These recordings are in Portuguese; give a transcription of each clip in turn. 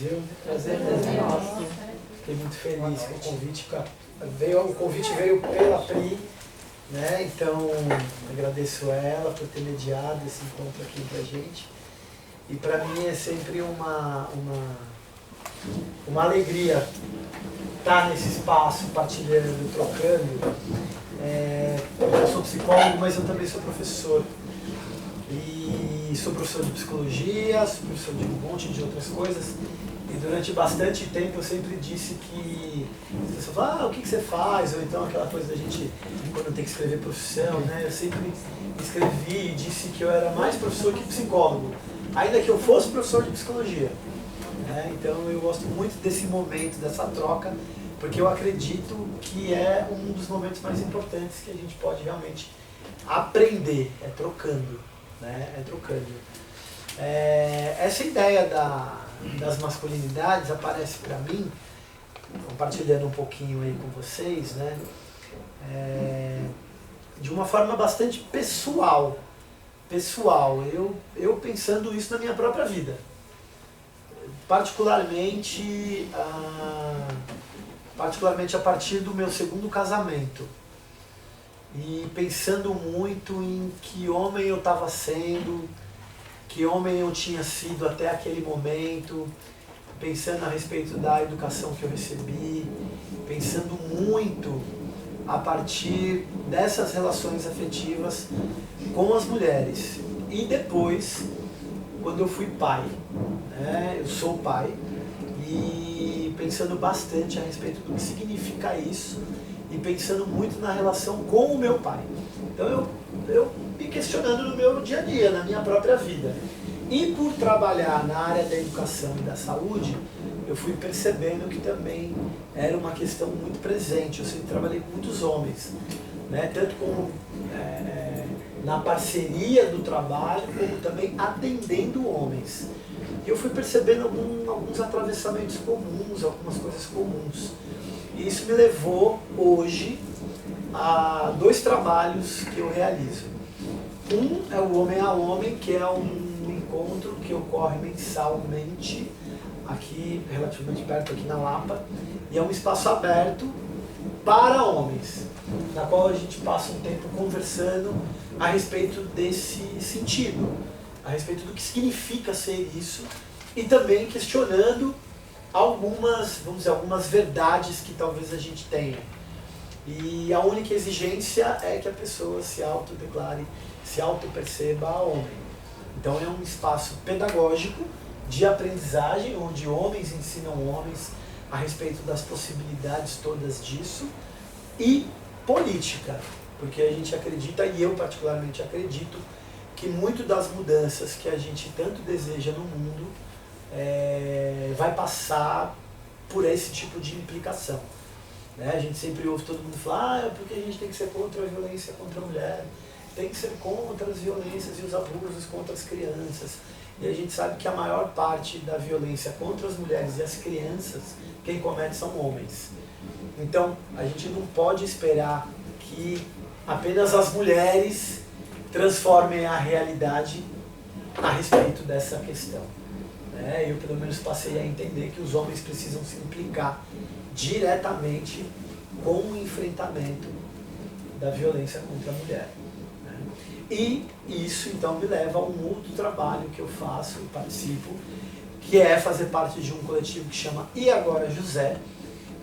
viu? Prazer nosso. Fiquei muito feliz com o convite. O convite veio pela Pri, né? Então agradeço ela por ter mediado esse encontro aqui pra gente. E para mim é sempre uma alegria estar nesse espaço, partilhando, trocando. Eu sou psicólogo, mas eu também sou professor. E sou professor de psicologia, sou professor de um monte de outras coisas. E durante bastante tempo eu sempre disse que as pessoas falam, o que você faz? Ou então aquela coisa da gente, quando tem que escrever profissão, né? Eu sempre escrevi e disse que eu era mais professor que psicólogo, ainda que eu fosse professor de psicologia. Né? Então eu gosto muito desse momento, dessa troca, porque eu acredito que é um dos momentos mais importantes que a gente pode realmente aprender, trocando. Né? Trocando. Essa ideia das masculinidades aparece para mim, compartilhando um pouquinho aí com vocês, né? De uma forma bastante pessoal. Eu pensando isso na minha própria vida. Particularmente a partir do meu segundo casamento. E pensando muito em que homem eu estava sendo, que homem eu tinha sido até aquele momento, pensando a respeito da educação que eu recebi, pensando muito a partir dessas relações afetivas com as mulheres. E depois, quando eu fui pai, né? Eu sou pai, e pensando bastante a respeito do que significa isso, e pensando muito na relação com o meu pai. Então eu me questionando no meu dia a dia, na minha própria vida. E por trabalhar na área da educação e da saúde, eu fui percebendo que também era uma questão muito presente. Eu sempre trabalhei com muitos homens, né? Tanto como na parceria do trabalho, como também atendendo homens. E eu fui percebendo alguns atravessamentos comuns, algumas coisas comuns. E isso me levou hoje a 2 trabalhos que eu realizo. Um é o Homem a Homem, que é um encontro que ocorre mensalmente, aqui relativamente perto aqui na Lapa, e é um espaço aberto para homens, na qual a gente passa um tempo conversando a respeito desse sentido, a respeito do que significa ser isso, e também questionando algumas verdades que talvez a gente tenha. E a única exigência é que a pessoa se autodeclare, se autoperceba homem. Então é um espaço pedagógico de aprendizagem, onde homens ensinam homens a respeito das possibilidades todas disso, e política, porque a gente acredita, e eu particularmente acredito, que muito das mudanças que a gente tanto deseja no mundo vai passar por esse tipo de implicação. Né? A gente sempre ouve todo mundo falar, porque a gente tem que ser contra a violência contra a mulher, tem que ser contra as violências e os abusos contra as crianças. E a gente sabe que a maior parte da violência contra as mulheres e as crianças, quem comete são homens. Então, a gente não pode esperar que apenas as mulheres transformem a realidade a respeito dessa questão. Eu, pelo menos, passei a entender que os homens precisam se implicar diretamente com o enfrentamento da violência contra a mulher. E isso, então, me leva a um outro trabalho que eu faço, eu participo, que é fazer parte de um coletivo que chama E Agora José,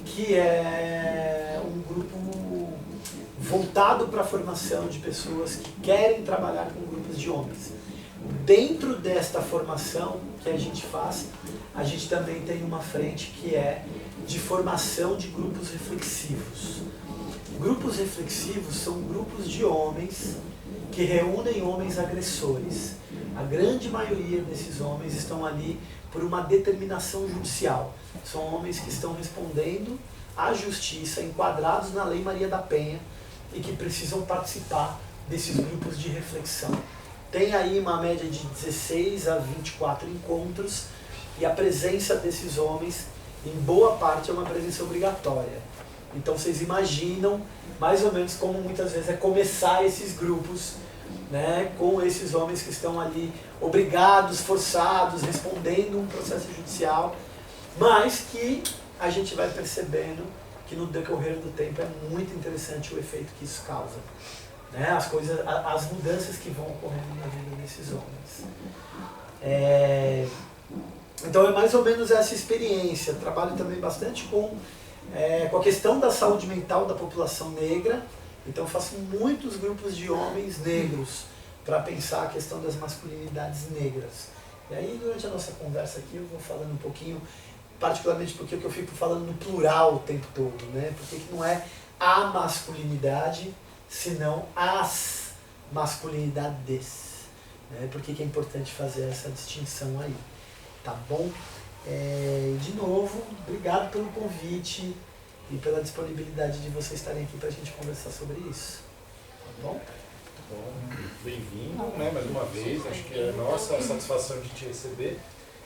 que é um grupo voltado para a formação de pessoas que querem trabalhar com grupos de homens. Dentro desta formação que a gente faz, a gente também tem uma frente que é de formação de grupos reflexivos. Grupos reflexivos são grupos de homens que reúnem homens agressores. A grande maioria desses homens estão ali por uma determinação judicial. São homens que estão respondendo à justiça, enquadrados na Lei Maria da Penha, e que precisam participar desses grupos de reflexão. Tem aí uma média de 16 a 24 encontros, e a presença desses homens, em boa parte, é uma presença obrigatória. Então vocês imaginam mais ou menos como muitas vezes é começar esses grupos, né, com esses homens que estão ali obrigados, forçados, respondendo um processo judicial. mas que a gente vai percebendo que no decorrer do tempo é muito interessante o efeito que isso causa. Né? As mudanças que vão ocorrendo na vida desses homens. Então é mais ou menos essa experiência. Trabalho também bastante com a questão da saúde mental da população negra. Então faço muitos grupos de homens negros para pensar a questão das masculinidades negras. E aí durante a nossa conversa aqui eu vou falando um pouquinho, particularmente porque eu fico falando no plural o tempo todo, né? Porque que não é a masculinidade, senão as masculinidades. Né? Por que é importante fazer essa distinção aí? Tá bom? De novo, obrigado pelo convite e pela disponibilidade de vocês estarem aqui para a gente conversar sobre isso. Tá bom? Bom, bem-vindo, né, mais uma vez. Acho que é a nossa satisfação de te receber.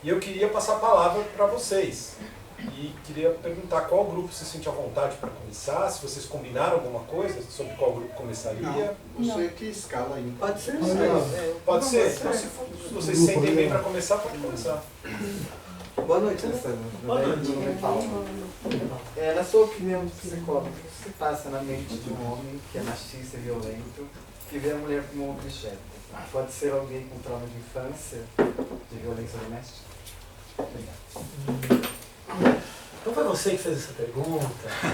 E eu queria passar a palavra para vocês. E queria perguntar qual grupo se sente à vontade para começar, se vocês combinaram alguma coisa sobre qual grupo começaria. Não, você que escala aí. Pode ser? Pode ser? Então, se vocês se sentem bem para começar, pode começar. Boa noite, Alessandro. Boa noite. Na sua opinião de psicólogo, o que se passa na mente de um homem que é machista e violento, que vê a mulher como um objeto? Pode ser alguém com trauma de infância, de violência doméstica? Obrigado. Então foi você que fez essa pergunta.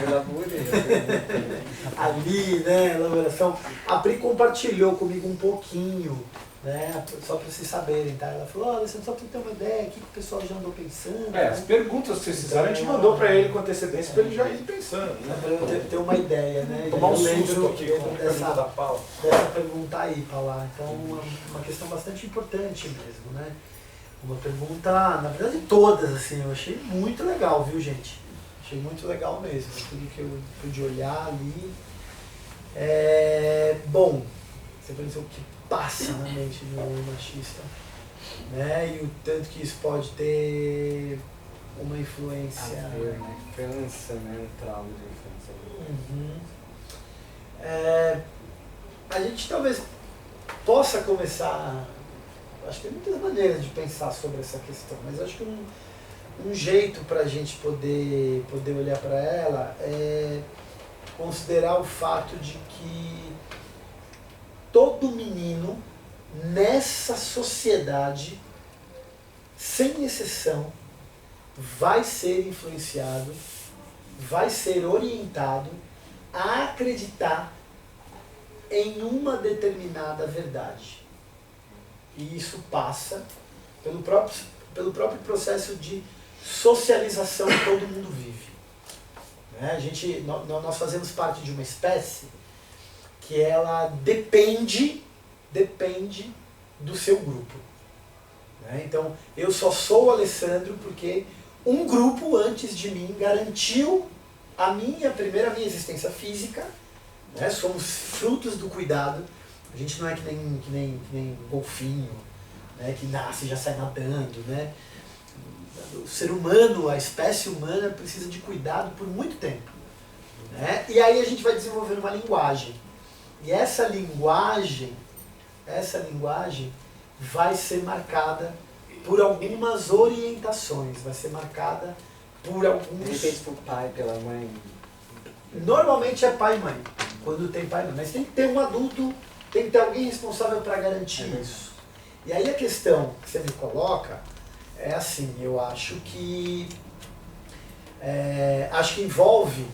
Eu elaborei a pergunta. Ali, né, elaboração. A Pri compartilhou comigo um pouquinho, né, só para vocês saberem, tá? Ela falou, olha, só para ter uma ideia, o que o pessoal já andou pensando. As perguntas que vocês fizeram, a gente mandou para ele com antecedência para ele já ir pensando. Né? Para eu ter uma ideia, né? Tomar um eu lembro susto aqui com a pergunta da Paula. Dessa pergunta aí, Paula. Então, uma questão bastante importante mesmo, né? Uma pergunta, na verdade todas, assim, eu achei muito legal, viu, gente? Achei muito legal mesmo, tudo que eu pude olhar ali. Bom, você pensou o que passa na mente do homem machista, né? E o tanto que isso pode ter uma influência... Infância, né? Um trauma de infância. Uhum. A gente talvez possa começar... Acho que tem muitas maneiras de pensar sobre essa questão, mas acho que um jeito para a gente poder olhar para ela é considerar o fato de que todo menino nessa sociedade, sem exceção, vai ser influenciado, vai ser orientado a acreditar em uma determinada verdade. E isso passa pelo próprio processo de socialização que todo mundo vive. Né? Nós fazemos parte de uma espécie que ela depende do seu grupo. Né? Então, eu só sou o Alessandro porque um grupo antes de mim garantiu a minha existência física. Né? Somos frutos do cuidado. A gente não é que nem golfinho, né, que nasce e já sai nadando, né? O ser humano, a espécie humana precisa de cuidado por muito tempo. Né? E aí a gente vai desenvolvendo uma linguagem. E essa linguagem vai ser marcada por algumas orientações, vai ser marcada por alguns... De repente, pelo pai, pela mãe. Normalmente é pai e mãe, quando tem pai e mãe. Mas tem que ter um adulto, tem que ter alguém responsável para garantir isso. E aí a questão que você me coloca é assim, eu acho que envolve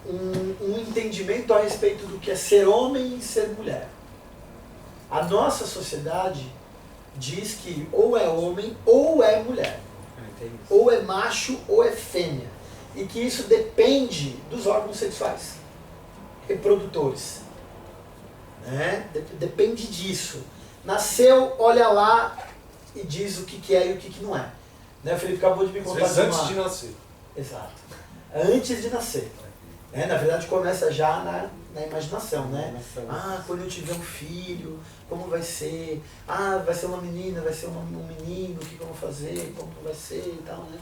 um entendimento a respeito do que é ser homem e ser mulher. A nossa sociedade diz que ou é homem ou é mulher, ou é macho ou é fêmea, e que isso depende dos órgãos sexuais reprodutores. Né? Depende disso. Nasceu, olha lá e diz o que é e o que não é. Né? O Felipe acabou de me contar. Antes de nascer. Exato. Antes de nascer. Né? Na verdade começa já na imaginação, né? Quando eu tiver um filho, como vai ser? Vai ser uma menina, vai ser um menino, o que eu vou fazer, como vai ser e tal, né?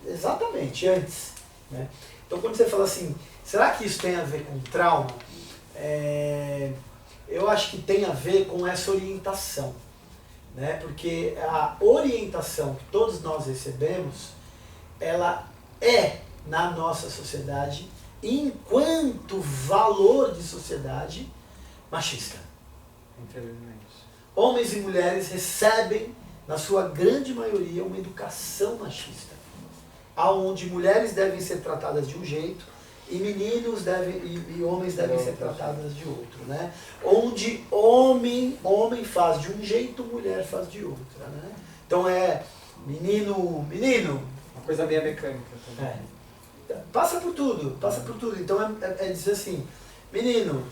Exatamente, antes. Né? Então quando você fala assim, será que isso tem a ver com trauma? Eu acho que tem a ver com essa orientação. né? Porque a orientação que todos nós recebemos, ela é, na nossa sociedade, enquanto valor de sociedade, machista. Infelizmente. Homens e mulheres recebem, na sua grande maioria, uma educação machista, aonde mulheres devem ser tratadas de um jeito e meninos e homens devem ser tratadas de outro, né? Onde homem faz de um jeito, mulher faz de outra, né? Então é menino, Uma coisa meio mecânica também. passa por tudo. Então é dizer assim, menino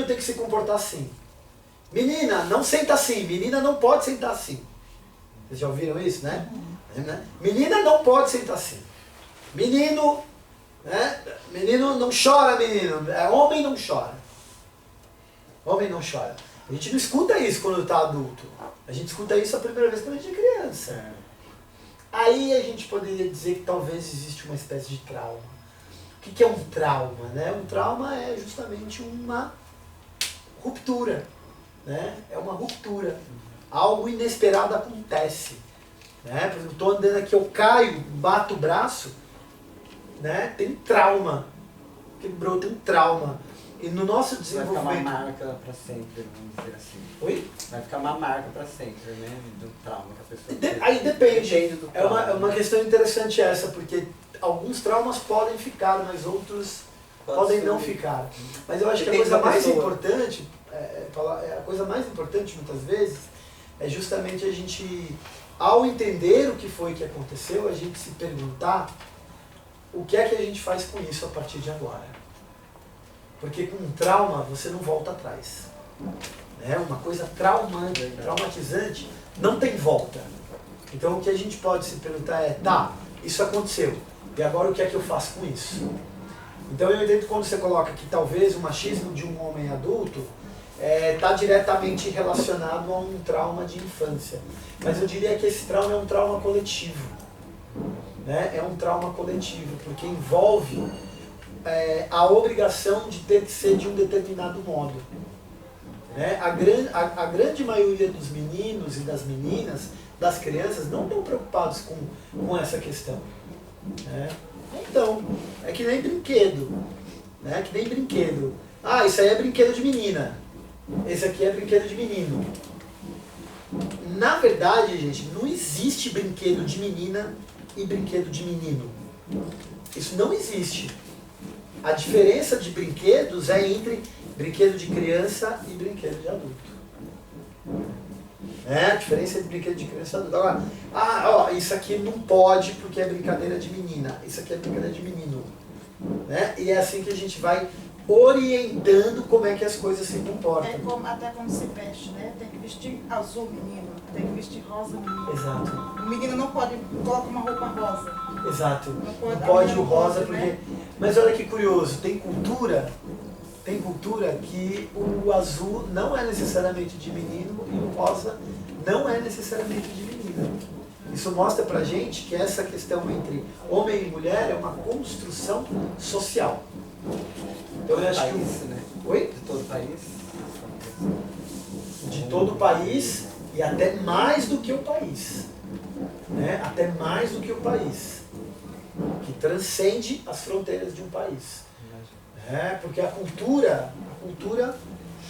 tem que se comportar assim. Menina, não senta assim. Menina não pode sentar assim. Vocês já ouviram isso, né? Menina não pode sentar assim. Menino, né? Menino não chora, menino. Homem não chora. Homem não chora. A gente não escuta isso quando está adulto. A gente escuta isso a primeira vez quando a gente é criança. Aí a gente poderia dizer que talvez existe uma espécie de trauma. O que é um trauma, né? Um trauma é justamente uma ruptura, né? É uma ruptura. Algo inesperado acontece, né? Por exemplo, estou andando aqui, eu caio, bato o braço, né? Tem um trauma. Quebrou, tem um trauma. E no nosso desenvolvimento... Vai ficar uma marca para sempre, vamos dizer assim. Oi? Vai ficar uma marca para sempre, né? Do trauma que a pessoa teve. Aí depende. Do É uma questão interessante essa, porque alguns traumas podem ficar, mas outros podem não ficar. Mas eu acho que a coisa mais importante, a coisa mais importante muitas vezes, é justamente a gente, ao entender o que foi que aconteceu, a gente se perguntar o que é que a gente faz com isso a partir de agora. Porque com um trauma você não volta atrás. Né? Uma coisa traumatizante, não tem volta. Então o que a gente pode se perguntar é, tá, isso aconteceu, e agora o que é que eu faço com isso? Então eu entendo quando você coloca que talvez o machismo de um homem adulto está diretamente relacionado a um trauma de infância. Mas eu diria que esse trauma é um trauma coletivo. Né? É um trauma coletivo, porque envolve a obrigação de ter que ser de um determinado modo. Né? A grande maioria dos meninos e das meninas, das crianças, não estão preocupados com essa questão. Né? Então, é que nem brinquedo. Né? Que nem brinquedo. Ah, isso aí é brinquedo de menina. Esse aqui é brinquedo de menino. Na verdade, gente, não existe brinquedo de menina e brinquedo de menino. Isso não existe. A diferença de brinquedos é entre brinquedo de criança e brinquedo de adulto. A diferença entre brinquedo de criança e adulto. Agora, isso aqui não pode porque é brincadeira de menina. Isso aqui é brincadeira de menino. Né? E é assim que a gente vai orientando como é que as coisas se comportam. Até como se veste, né? Tem que vestir azul menino, tem que vestir rosa menino. Exato. O menino não pode colocar uma roupa rosa. Exato. Não pode o rosa pode, porque... né? Mas olha que curioso, tem cultura que o azul não é necessariamente de menino e o rosa não é necessariamente de menina. Isso mostra pra gente que essa questão entre homem e mulher é uma construção social. Então, eu acho que né? Oi? De todo o país? De todo o país e até mais do que o país. Né? Até mais do que o país. Que transcende as fronteiras de um país. Porque a cultura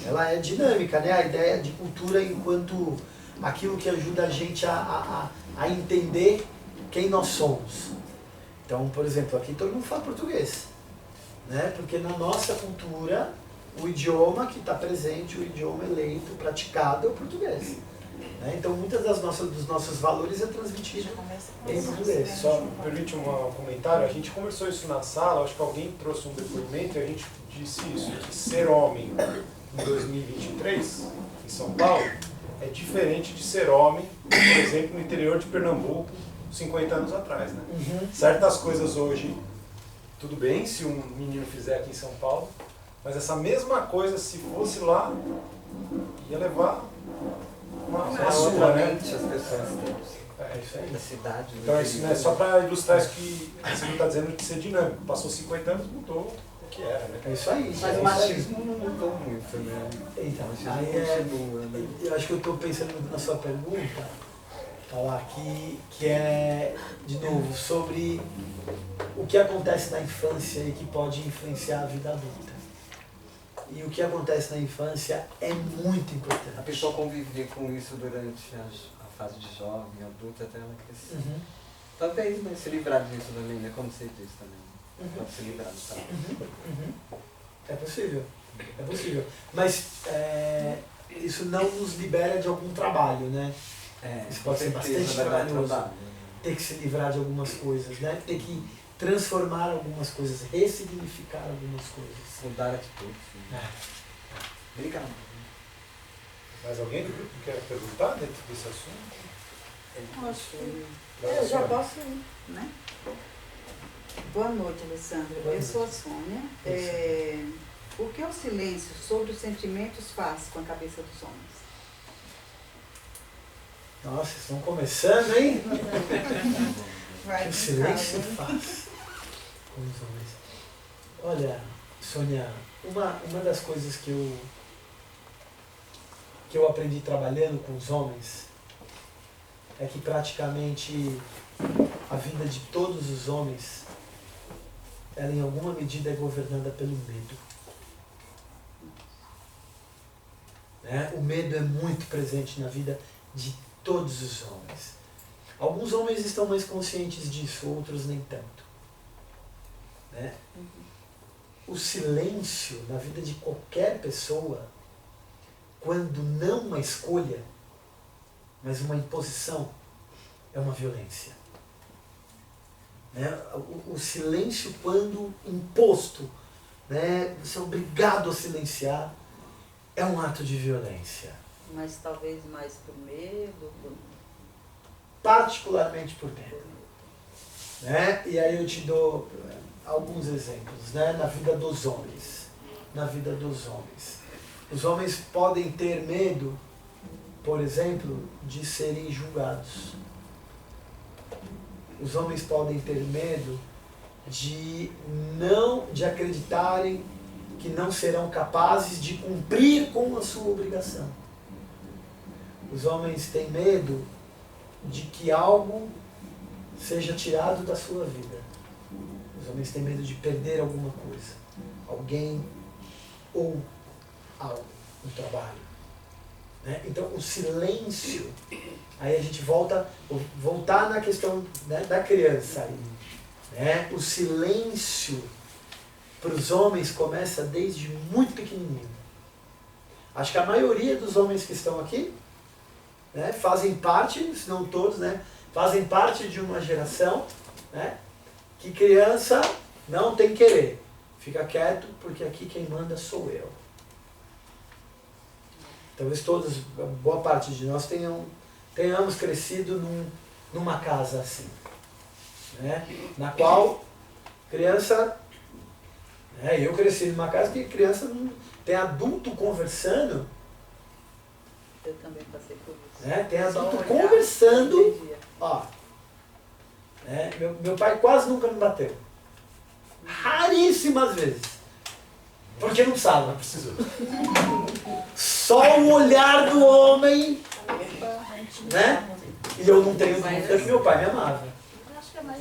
ela é dinâmica, né? A ideia de cultura enquanto aquilo que ajuda a gente a entender quem nós somos. Então, por exemplo, aqui todo mundo fala português. Né? Porque na nossa cultura, o idioma que está presente, o idioma eleito, praticado, é o português. Né? Então, muitas dos nossos valores é transmitido em português. Só me permite um comentário, a gente conversou isso na sala, acho que alguém trouxe um depoimento e a gente disse isso, que ser homem em 2023, em São Paulo, é diferente de ser homem, por exemplo, no interior de Pernambuco, 50 anos atrás. Né? Uhum. Certas coisas hoje, tudo bem se um menino fizer aqui em São Paulo, mas essa mesma coisa, se fosse lá, ia levar uma surra, né? As pessoas têm. É isso aí. Da cidade. Então, isso, né, só para ilustrar isso que você não está dizendo de ser dinâmico. Passou 50 anos, mudou. que era, né? É isso aí. Mas é o isso aí. machismo não mudou muito, né? Então, O machismo aí é, continua, né? eu acho que eu estou pensando muito na sua pergunta, falar que é, de novo, sobre o que acontece na infância e que pode influenciar a vida adulta. E o que acontece na infância é muito importante. A pessoa conviver com isso durante a fase de jovem, adulto, até ela crescer. Uhum. Talvez, mas se livrar disso também, né? Como você disse também. Pode se livrar, sabe? É possível, é possível. Mas isso não nos libera de algum trabalho, né? Isso pode ser bastante trabalhoso. Ter que se livrar de algumas coisas, né? Ter que transformar algumas coisas, ressignificar algumas coisas. Mudar atitude. Obrigado. Mais alguém do grupo quer perguntar dentro desse assunto? Acho que eu já posso ir, né? Boa noite, Alessandra. Eu sou a Sônia. O que o silêncio sobre os sentimentos faz com a cabeça dos homens? Nossa, vocês estão começando, hein? Vai O que o silêncio faz com os homens. Olha, Sônia, uma das coisas que eu aprendi trabalhando com os homens é que praticamente a vida de todos os homens, ela em alguma medida é governada pelo medo. Né? O medo é muito presente na vida de todos os homens. Alguns homens estão mais conscientes disso, outros nem tanto. Né? O silêncio na vida de qualquer pessoa, quando não uma escolha, mas uma imposição, é uma violência. Né? O silêncio, quando imposto, né? Você é obrigado a silenciar, é um ato de violência. Mas talvez mais por medo, Particularmente por medo. Né? E aí eu te dou alguns exemplos, né? Na vida dos homens. Na vida dos homens. Os homens podem ter medo, por exemplo, de serem julgados. Os homens podem ter medo de acreditarem que não serão capazes de cumprir com a sua obrigação. Os homens têm medo de que algo seja tirado da sua vida. Os homens têm medo de perder alguma coisa, alguém ou algo no trabalho. Né? Então o silêncio, aí a gente voltar na questão, né, da criança aí. Né? O silêncio para os homens começa desde muito pequenininho. Acho que a maioria dos homens que estão aqui, né, fazem parte, se não todos, né, fazem parte de uma geração, né, que criança não tem querer. Fica quieto, porque aqui quem manda sou eu. Talvez todos, boa parte de nós tenhamos crescido numa casa assim, né, na qual criança... eu cresci numa casa que criança não tem adulto conversando. eu também passei por isso. Né? Tem adulto Só olhar, conversando. entendia. Ó, meu pai quase nunca me bateu. Raríssimas vezes. Porque não precisava. Não precisou. Só o olhar do homem, né? E eu não tenho dúvida que meu pai me amava.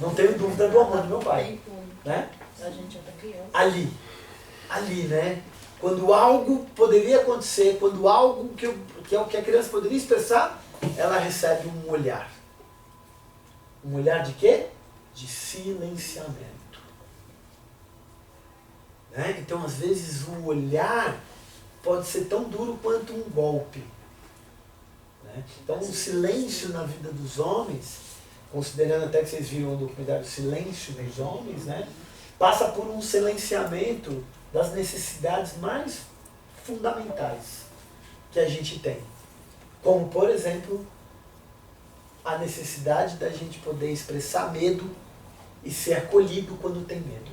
Não tenho dúvida do amor do meu pai. Né? A gente é criança. Ali, né? Quando algo poderia acontecer, quando algo que é o que a criança poderia expressar, ela recebe um olhar. Um olhar de quê? De silenciamento. Né? Então, às vezes, o olhar pode ser tão duro quanto um golpe. Né? Então, o silêncio na vida dos homens, considerando até que vocês viram o documentário Silêncio dos Homens, né? Passa por um silenciamento das necessidades mais fundamentais que a gente tem. Como, por exemplo, a necessidade da gente poder expressar medo e ser acolhido quando tem medo.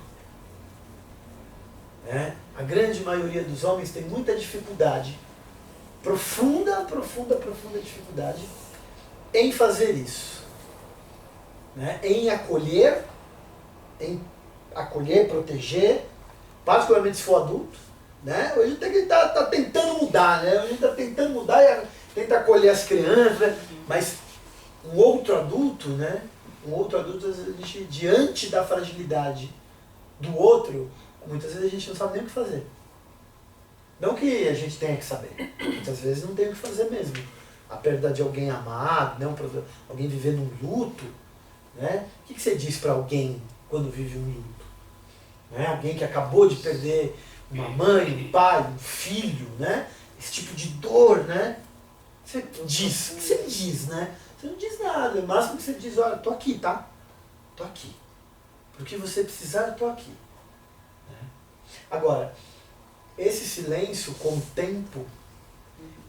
Né? A grande maioria dos homens tem muita dificuldade, profunda dificuldade, em fazer isso. Né? Em acolher, proteger, particularmente se for adulto, né? Hoje tem que tá tentando mudar, né? Hoje está tentando mudar e tenta acolher as crianças, né? Mas um outro adulto, né? Um outro adulto, às vezes, a gente, diante da fragilidade do outro, muitas vezes a gente não sabe nem o que fazer. Não que a gente tenha que saber, muitas vezes não tem o que fazer mesmo. A perda de alguém amado, né? Alguém viver num luto, né? O que você diz para alguém quando vive um luto? Né? Alguém que acabou de perder uma mãe, um pai, um filho, né? Esse tipo de dor, né? Você diz, o que você diz, né? Você não diz nada, o máximo que você diz, olha, tô aqui, tá? Tô aqui. Pro que você precisar, eu tô aqui. Né? Agora, esse silêncio, com o tempo,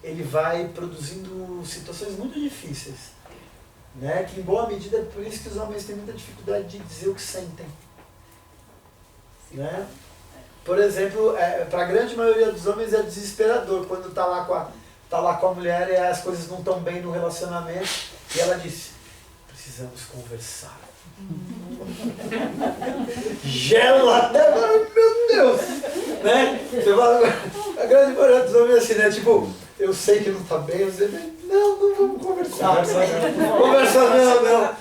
ele vai produzindo situações muito difíceis. Né? Que em boa medida é por isso que os homens têm muita dificuldade de dizer o que sentem. Né? Por exemplo, para a grande maioria dos homens é desesperador quando tá lá com a mulher e as coisas não estão bem no relacionamento e ela diz, precisamos conversar. Gela até agora, meu Deus! Né? Você fala, a grande maioria dos homens é assim, né? Tipo, eu sei que não tá bem, você não vamos conversar. Conversar não.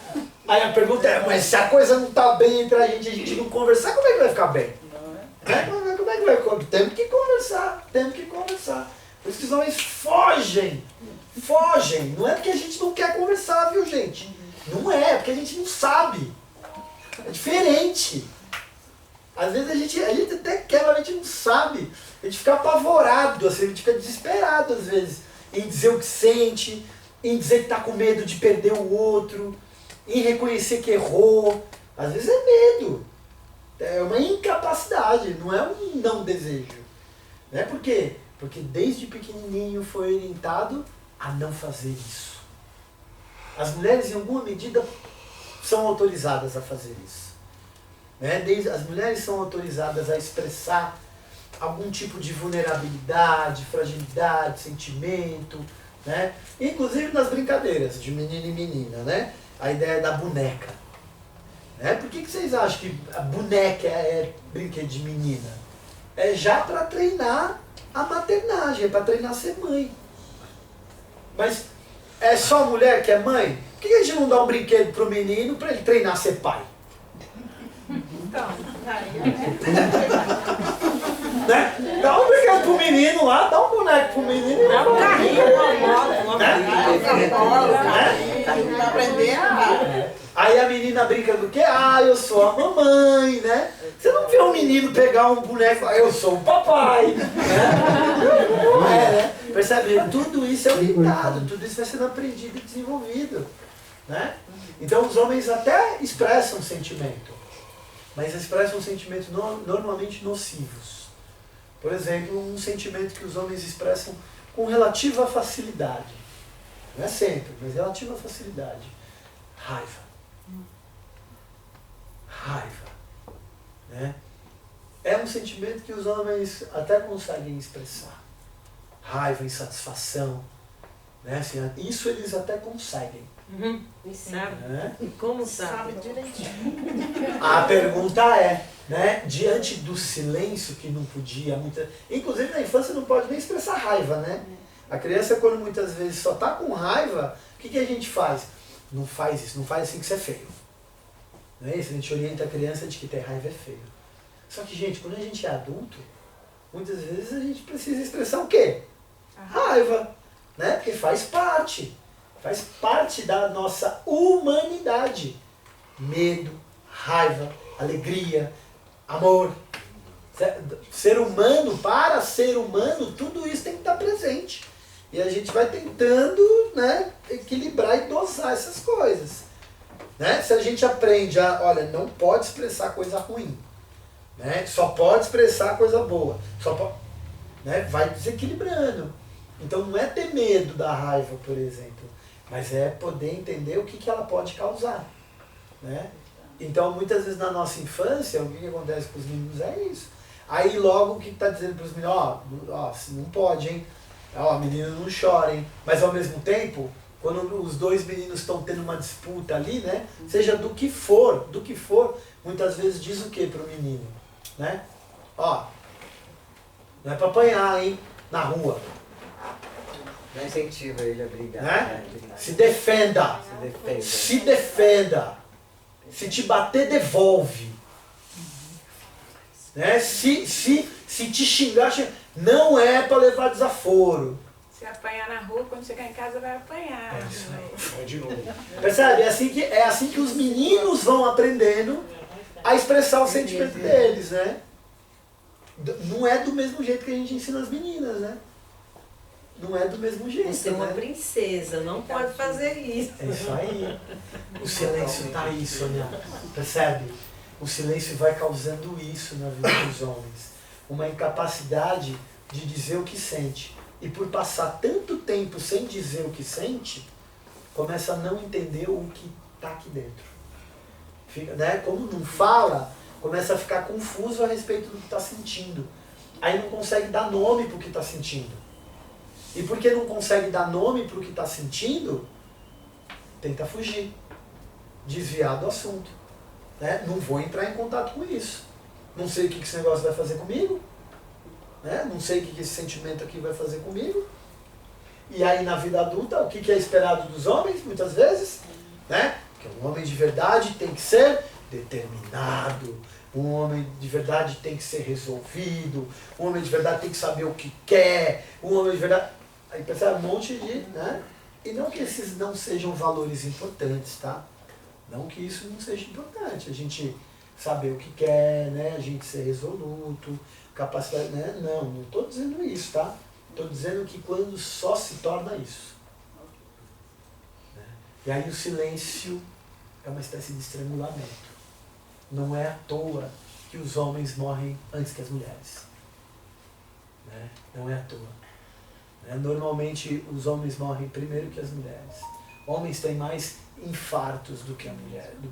Aí a pergunta é, mas se a coisa não tá bem entre a gente não conversar, como é que vai ficar bem? Como é que vai ficar? Temos que conversar. Por isso que os homens fogem. Não é porque a gente não quer conversar, viu, gente? Não é porque a gente não sabe. É diferente. Às vezes a gente até quer, mas a gente não sabe. A gente fica apavorado, assim, a gente fica desesperado às vezes em dizer o que sente, em dizer que está com medo de perder o outro, em reconhecer que errou. Às vezes é medo. É uma incapacidade, não é um não desejo. Né? Por quê? Porque desde pequenininho foi orientado a não fazer isso. As mulheres, em alguma medida, são autorizadas a fazer isso. Né? As mulheres são autorizadas a expressar algum tipo de vulnerabilidade, fragilidade, sentimento, né? Inclusive nas brincadeiras de menino e menina, né? A ideia da boneca. Né? Por que vocês acham que a boneca é brinquedo de menina? É já para treinar a maternagem, é para treinar a ser mãe. Mas é só mulher que é mãe? Por que a gente não dá um brinquedo pro menino para ele treinar a ser pai? Então, Né? Dá um brinquedo pro menino lá, dá um boneco pro menino. dá um carrinho, uma bola, pra aprender a... Aí a menina brinca do quê? Ah, eu sou a mamãe, né? Você não vê um menino pegar um boneco e falar, eu sou o papai. Né? Não é, né? Percebe? Tudo isso é orientado, tudo isso vai sendo aprendido e desenvolvido. Né? Então os homens até expressam sentimento, mas expressam sentimentos normalmente nocivos. Por exemplo, um sentimento que os homens expressam com relativa facilidade. Não é sempre, mas relativa facilidade. Raiva. Né? É um sentimento que os homens até conseguem expressar. Raiva, insatisfação. Né? Assim, isso eles até conseguem. E sabe? Né? Como sabe? Sabe direitinho. A pergunta é, né? Diante do silêncio que não podia, inclusive na infância não pode nem expressar raiva, né? A criança, quando muitas vezes só está com raiva, o que a gente faz? Não faz isso, não faz assim que isso é feio. Não é isso? A gente orienta a criança de que ter raiva é feio. Só que, gente, quando a gente é adulto, muitas vezes a gente precisa expressar o quê? Raiva, né? Porque faz parte da nossa humanidade. Medo, raiva, alegria, amor. Ser humano, para ser humano, tudo isso tem que estar presente. E a gente vai tentando, né, equilibrar e dosar essas coisas. Né? Se a gente aprende olha, não pode expressar coisa ruim. Né? Só pode expressar coisa boa. Né? Vai desequilibrando. Então não é ter medo da raiva, por exemplo, mas é poder entender o que ela pode causar. Né? Então muitas vezes na nossa infância, o que acontece com os meninos é isso. Aí logo o que está dizendo para os meninos, não pode, hein? Menino não chora, hein? Mas ao mesmo tempo, quando os dois meninos estão tendo uma disputa ali, né? Seja do que for, muitas vezes diz o que para o menino? Né? Ó, não é pra apanhar, hein? Na rua. Não incentiva ele a brigar. Né? Se defenda. Se defenda. Se defenda. Se te bater, devolve. Né? Se te xingar, não é para levar desaforo. Se apanhar na rua, quando chegar em casa vai apanhar. É isso aí. É de novo. Percebe? É assim que os meninos vão aprendendo a expressar o sentimento deles, né? Não é do mesmo jeito que a gente ensina as meninas, né? Não é do mesmo jeito. Você é uma né? princesa, não pode fazer isso. É isso aí. O silêncio tá aí, Sônia. Percebe? O silêncio vai causando isso na vida dos homens. Uma incapacidade de dizer o que sente. E por passar tanto tempo sem dizer o que sente, começa a não entender o que está aqui dentro. Fica, né? Como não fala, começa a ficar confuso a respeito do que está sentindo. Aí não consegue dar nome para o que está sentindo. E porque não consegue dar nome para o que está sentindo, tenta fugir, desviar do assunto. Né? Não vou entrar em contato com isso. Não sei o que esse negócio vai fazer comigo. Né? Não sei o que esse sentimento aqui vai fazer comigo. E aí na vida adulta, o que é esperado dos homens, muitas vezes? Né? Que um homem de verdade tem que ser determinado. Um homem de verdade tem que ser resolvido. Um homem de verdade tem que saber o que quer. Um homem de verdade... Aí percebe um monte de... Né? E não que esses não sejam valores importantes, tá? Não que isso não seja importante. A gente saber o que quer, né? A gente ser resoluto, capacidade... Né? Não estou dizendo isso, tá? Estou dizendo que quando só se torna isso. Né? E aí o silêncio é uma espécie de estrangulamento. Não é à toa que os homens morrem antes que as mulheres. Né? Não é à toa. Né? Normalmente os homens morrem primeiro que as mulheres. Homens têm mais infartos do que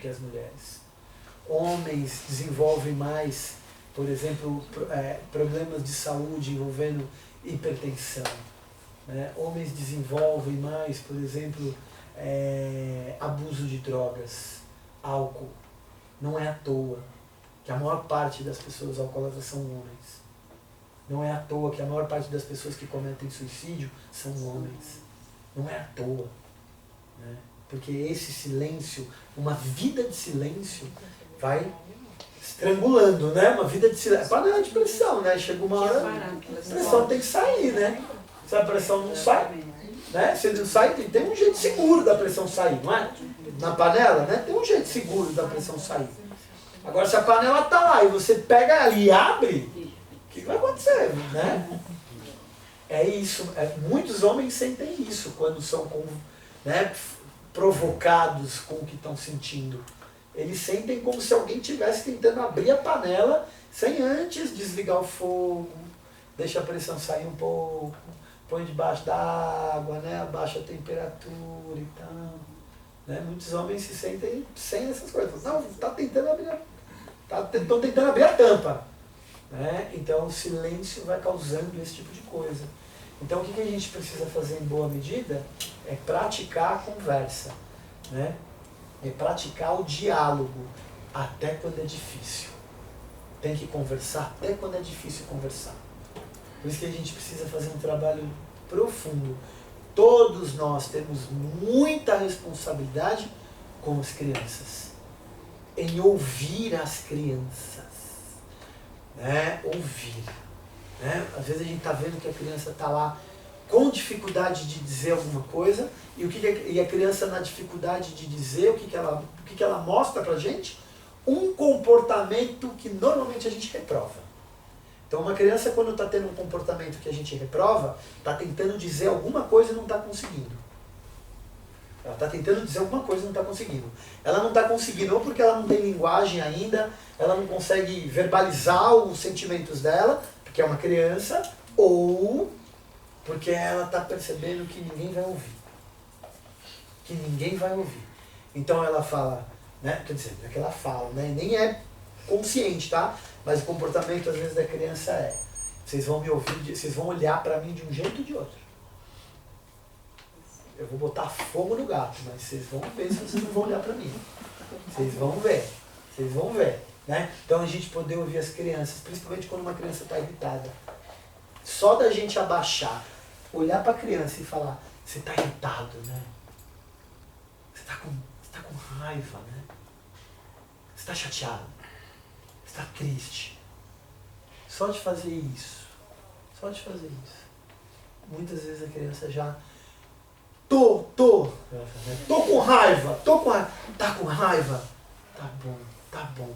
as mulheres. Homens desenvolvem mais, por exemplo, problemas de saúde envolvendo hipertensão. Né? Homens desenvolvem mais, por exemplo, abuso de drogas, álcool. Não é à toa que a maior parte das pessoas alcoólatras são homens. Não é à toa que a maior parte das pessoas que cometem suicídio são homens. Não é à toa. Né? Porque esse silêncio, uma vida de silêncio, vai estrangulando, né? Uma vida de silêncio. Panela de pressão, né? Chega uma hora, a pressão tem que sair, né? Se a pressão não sai, né? Se não sai, tem um jeito seguro da pressão sair, não é? Na panela, né? Tem um jeito seguro da pressão sair. Agora, se a panela tá lá e você pega ela e abre, o que vai acontecer, né? É isso. Muitos homens sentem isso quando são, né, provocados com o que estão sentindo. Eles sentem como se alguém estivesse tentando abrir a panela sem antes desligar o fogo, deixa a pressão sair um pouco, põe debaixo da água, né, abaixa a temperatura e tal. Né? Muitos homens se sentem sem essas coisas. Não, estão tentando abrir a tampa. Né? Então o silêncio vai causando esse tipo de coisa. Então o que a gente precisa fazer em boa medida é praticar a conversa. Né? É praticar o diálogo até quando é difícil. Tem que conversar até quando é difícil conversar. Por isso que a gente precisa fazer um trabalho profundo. Todos nós temos muita responsabilidade com as crianças. Em ouvir as crianças. Né? Ouvir. Né? Às vezes a gente está vendo que a criança está lá com dificuldade de dizer alguma coisa, e a criança na dificuldade de dizer, o que ela mostra pra gente? Um comportamento que normalmente a gente reprova. Então uma criança, quando está tendo um comportamento que a gente reprova, está tentando dizer alguma coisa e não está conseguindo. Ela está tentando dizer alguma coisa e não está conseguindo. Ela não está conseguindo ou porque ela não tem linguagem ainda, ela não consegue verbalizar os sentimentos dela, porque é uma criança, ou porque ela está percebendo que ninguém vai ouvir. Que ninguém vai ouvir. Então ela fala, né? Quer dizer, não é que ela fala, né? Nem é consciente, tá? Mas o comportamento às vezes da criança é: vocês vão me ouvir, vocês vão olhar para mim de um jeito ou de outro. Eu vou botar fogo no gato, mas vocês vão ver se vocês não vão olhar para mim. Vocês vão ver. Vocês vão ver. Né? Então a gente poder ouvir as crianças, principalmente quando uma criança está irritada. Só da gente abaixar, olhar para a criança e falar, você está irritado, né? Você está com raiva, né? Você está chateado, você está triste. Só de fazer isso, muitas vezes a criança já tô com raiva, tá com raiva, tá bom,